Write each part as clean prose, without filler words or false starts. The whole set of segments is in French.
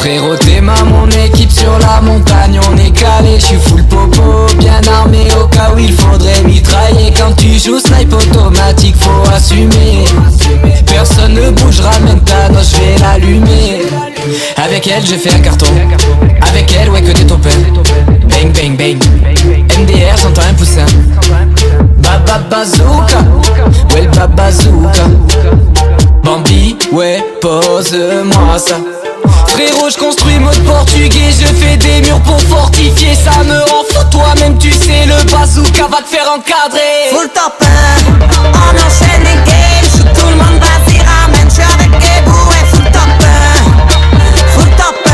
Frérot t'es ma mon équipe sur la montagne, on est calé, j'suis full popo, bien armé au cas où il faudrait mitrailler. Quand tu joues snipe automatique, faut assumer. Personne ne bougera, même Thanos, j'vais l'allumer. Avec elle j'ai fait un carton, avec elle ouais que des topins. Bang bang bang, MDR j'entends un poussin. Baba bazooka, ouais le babazooka. Bambi, ouais pose-moi ça. Frérot je construis mode portugais, je fais des murs pour fortifier. Ça me rend fou, toi-même tu sais, le bazooka va te faire encadrer. Full top 1, on enchaîne les games, shoot tout le monde, vas-y ramène, j'suis avec Ebou et full top 1. Full top 1,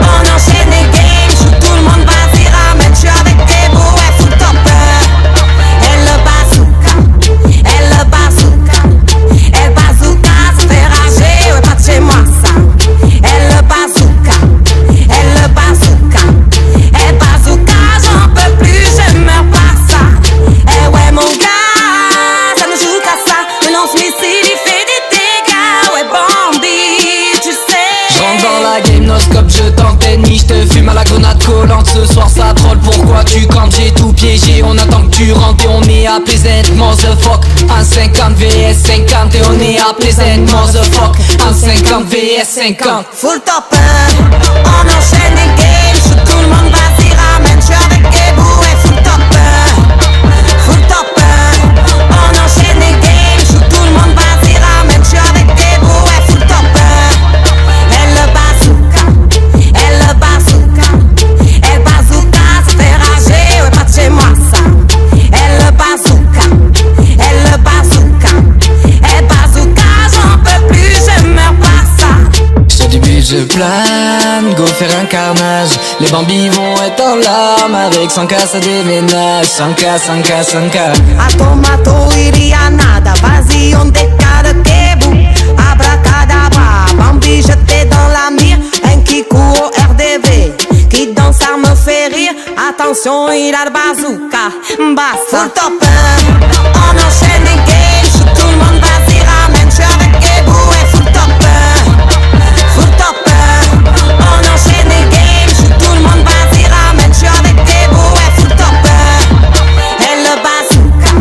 on enchaîne les games, shoot tout le monde, vas-y ramène, j'suis avec Ebou et full top 1. Et le bazooka, et le bazooka, ça fait rager, ouais pas de chez moi ça. Et le bazooka, j'en peux plus, je meurs par ça. Eh ouais mon gars, ça ne joue qu'à ça. Le lance-missile il fait des dégâts. Ouais Bambi, tu sais. J'rentre dans la game, no scope, je t'entends, j'te fume à la grenade collante. Ce soir ça troll, pourquoi tu cantes? J'ai tout piégé, on attend que tu rentres. Et on est à Pleasant, motherfuck. En 50 vs 50 et on est à Pleasant, motherfuck. En 50 vs 50. Full top 1, on enchaîne les games. Shoot tout le monde, vas-y ramène. J'suis avec Ebou et full top 1. Full top 1, on enchaîne les games. Shoot tout le monde, vas-y ramène. J'suis avec Ebou et full top 1. Et le bazooka, ça fait rager, ouais pas de chez moi ça. Et le bazooka, j'en peux plus, je meurs par ça. J'te dis but, je plane, go faire un carnage. Les bambis vont être en larmes, avec 100K ça déménage. 100K, 100K, 100K. A tomato iria nada, vas-y on décale Ebou. Abracadabra, Bambi jeté dans la mire. Un qui court au RDV, qui danse ça me fait rire. Attention il a le bazooka, basta. Full top 1, on enchaîne les games. Shoot tout le monde, vas-y ramène. J'suis avec Ebou et full top 1. Full top 1, on enchaîne les games. Shoot tout le monde, vas-y ramène. J'suis avec Ebou et full top 1. Et le bazooka,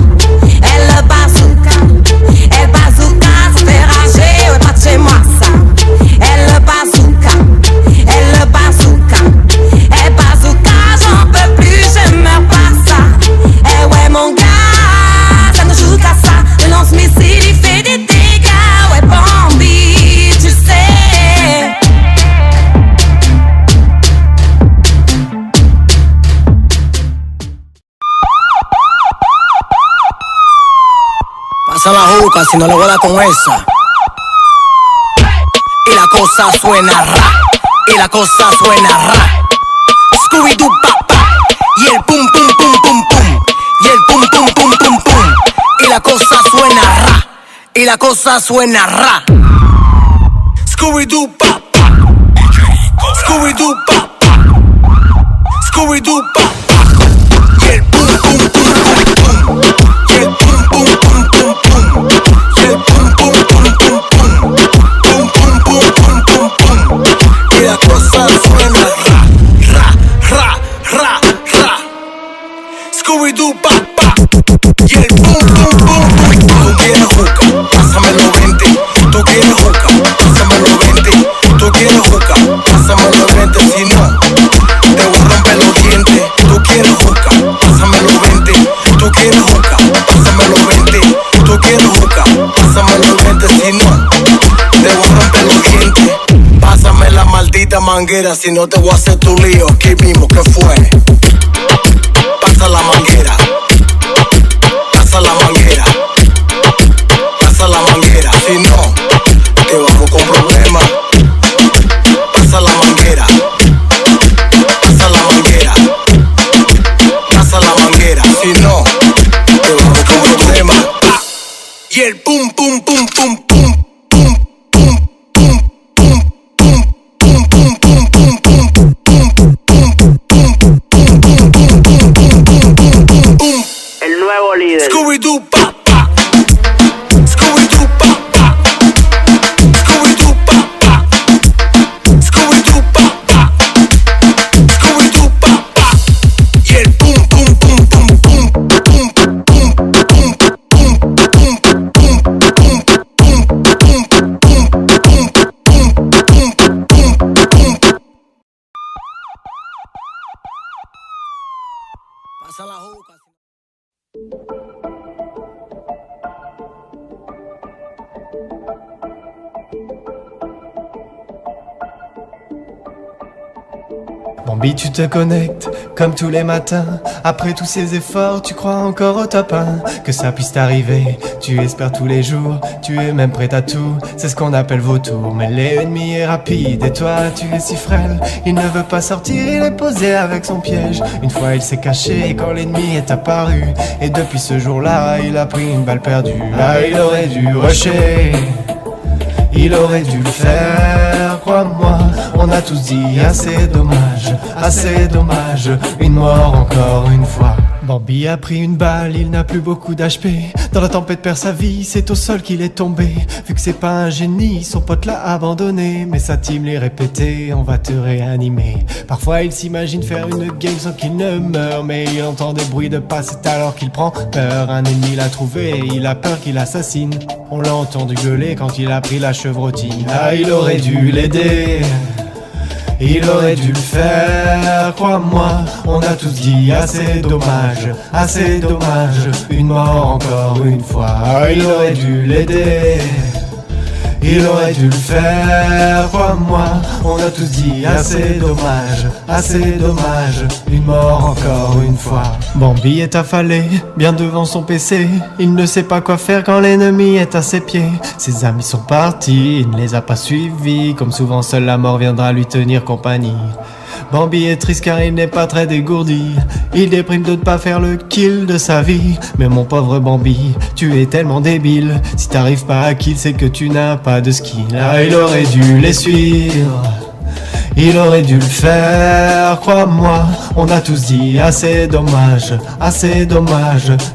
ça fait rager, ouais pas de chez moi ça. Et le bazooka, j'en peux plus, je meurs par ça. Eh ouais mon gars, ça ne joue qu'à ça. Le lance-missile il fait des dégâts, ouais Bambi, tu sais. Pasa la juca si no le vuela con esa. Y la cosa suena ra, y la cosa suena ra. Scooby-Doo pa pa, y el pum pum pum pum pum, y el pum pum pum pum pum. Y la cosa suena ra, y la cosa suena ra. Scooby-Doo pa pa, Scooby-Doo pa pa, Scooby-Doo pa pa. Y el pum pum pum pum pum, y el pum pum pum pum pum, y el pum pum pum pum pum, pum pum pum pum pum pum. Y la cosa suena ra, ra, ra, ra. Scooby-Doo pa pa, y el pum pum pum pum. Tú quieres juca, pásamelo 20. Tú quieres juca, pásamelo 20. Tú quieres juca, pásamelo 20. Si no, te voy a romper los dientes. Tú quieres juca, pásamelo 20. Tú quieres juca, pásamelo 20. Tú quieres juca, pásamelo 20. Si no, te voy a romper los dientes. Pásame la maldita manguera, si no te voy a hacer tu lío aquí mismo. ¿Qué fue? Pasa la manguera, pasa la manguera, pasa la manguera. Si no, te vamos con problemas. Pasa la manguera, pasa la manguera, pasa la manguera. Si no, te vamos con problemas. Y el pum pum pum pum pum. El nuevo líder. Scooby-Doo pa pa, Scooby-Doo pa pa, Scooby-Doo pa pa, Scooby-Doo Bambi, tu te connectes comme tous les matins. Après tous ces efforts, tu crois encore au top 1. Que ça puisse t'arriver, tu espères tous les jours. Tu es même prêt à tout, c'est ce qu'on appelle vautour. Mais l'ennemi est rapide et toi tu es si frêle. Il ne veut pas sortir, il est posé avec son piège. Une fois il s'est caché quand l'ennemi est apparu. Et depuis ce jour-là, il a pris une balle perdue. Ah, il aurait dû rusher, il aurait dû le faire, crois-moi. On a tous dit assez dommage, une mort encore une fois. Bambi a pris une balle, il n'a plus beaucoup d'HP. Dans la tempête perd sa vie, c'est au sol qu'il est tombé. Vu que c'est pas un génie, son pote l'a abandonné. Mais sa team l'est répété, on va te réanimer. Parfois il s'imagine faire une game sans qu'il ne meure. Mais il entend des bruits de pas, c'est alors qu'il prend peur. Un ennemi l'a trouvé, il a peur qu'il assassine. On l'a entendu gueuler quand il a pris la chevrotine. Ah, il aurait dû l'aider, il aurait dû le faire, crois-moi. On a tous dit assez dommage, une mort encore une fois. Ah, il aurait dû l'aider, il aurait dû le faire, crois-moi. On a tous dit assez dommage, une mort encore une fois. Bambi est affalé, bien devant son PC. Il ne sait pas quoi faire quand l'ennemi est à ses pieds. Ses amis sont partis, il ne les a pas suivis. Comme souvent seule la mort viendra lui tenir compagnie. Bambi est triste car il n'est pas très dégourdi. Il déprime de ne pas faire le kill de sa vie. Mais mon pauvre Bambi, tu es tellement débile. Si t'arrives pas à kill, c'est que tu n'as pas de skill. Ah, il aurait dû les suivre, il aurait dû le faire, crois-moi. On a tous dit assez dommage,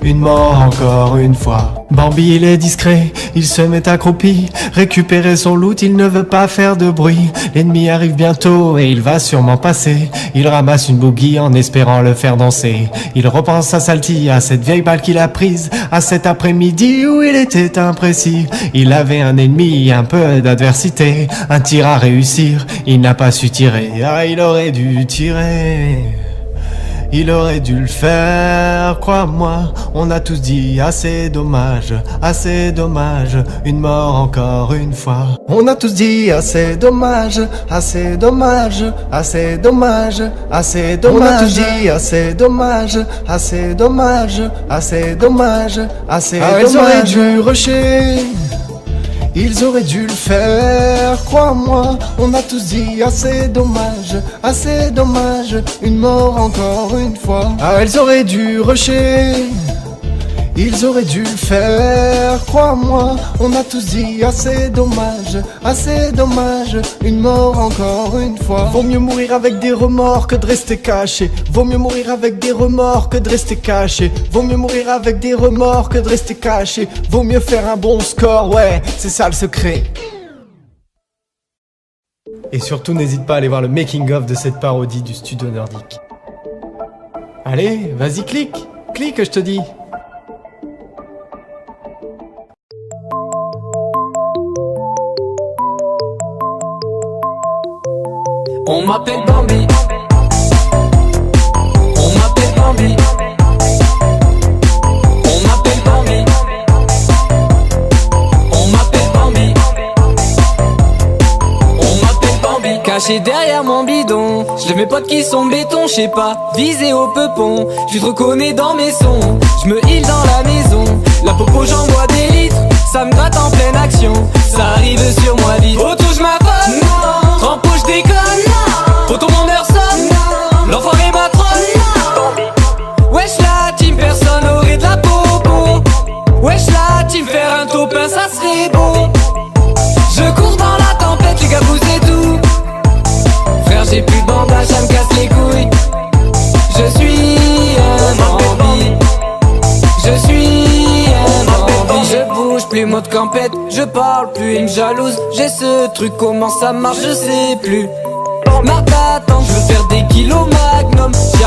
une mort encore une fois. Bambi il est discret, il se met accroupi. Récupérer son loot, il ne veut pas faire de bruit. L'ennemi arrive bientôt et il va sûrement passer. Il ramasse une bougie en espérant le faire danser. Il repense à Salty, à cette vieille balle qu'il a prise, à cet après-midi où il était imprécis. Il avait un ennemi, un peu d'adversité, un tir à réussir, il n'a pas su tirer. Ah, il aurait dû tirer, il aurait dû le faire, crois-moi. On a tous dit assez dommage, une mort encore une fois. On a tous dit assez dommage, On a tous dit assez dommage, ils auraient dû rusher, ils auraient dû le faire, crois-moi. On a tous dit assez dommage, une mort encore une fois. Ah, ils auraient dû rusher, ils auraient dû le faire, crois-moi. On a tous dit assez dommage, une mort encore une fois. Vaut mieux mourir avec des remords que de rester caché. Vaut mieux mourir avec des remords que de rester caché. Vaut mieux mourir avec des remords que de rester caché. Vaut mieux faire un bon score, ouais, c'est ça le secret. Et surtout n'hésite pas à aller voir le making of de cette parodie du studio nordique. Allez, vas-y, clique, je te dis. On m'appelle Bambi, on m'appelle Bambi, on m'appelle Bambi, on m'appelle Bambi, on m'appelle Bambi. Caché derrière mon bidon, j'ai mes potes qui sont béton, je sais pas, visé au peupon. Je te reconnais dans mes sons, je me heal dans la maison. La popo j'en bois des litres, ça me gratte en pleine action. Ça arrive sur moi vite, oh touche ma bonne, trempe je déconne. Autant mon heure sonne, l'enfoiré ma trône. Wesh la team, personne aurait de la popo. Wesh la team, faire un topin ça serait beau. Je cours dans la tempête, les gars vous êtes tout. Frère j'ai plus de bandage, ça me casse les couilles. Je suis un Bambi, je suis un Bambi. Je bouge plus mode campette, je parle plus, il me jalouse. J'ai ce truc, comment ça marche je sais plus. Marre d'attendre, je veux faire des kilos magnum. J'y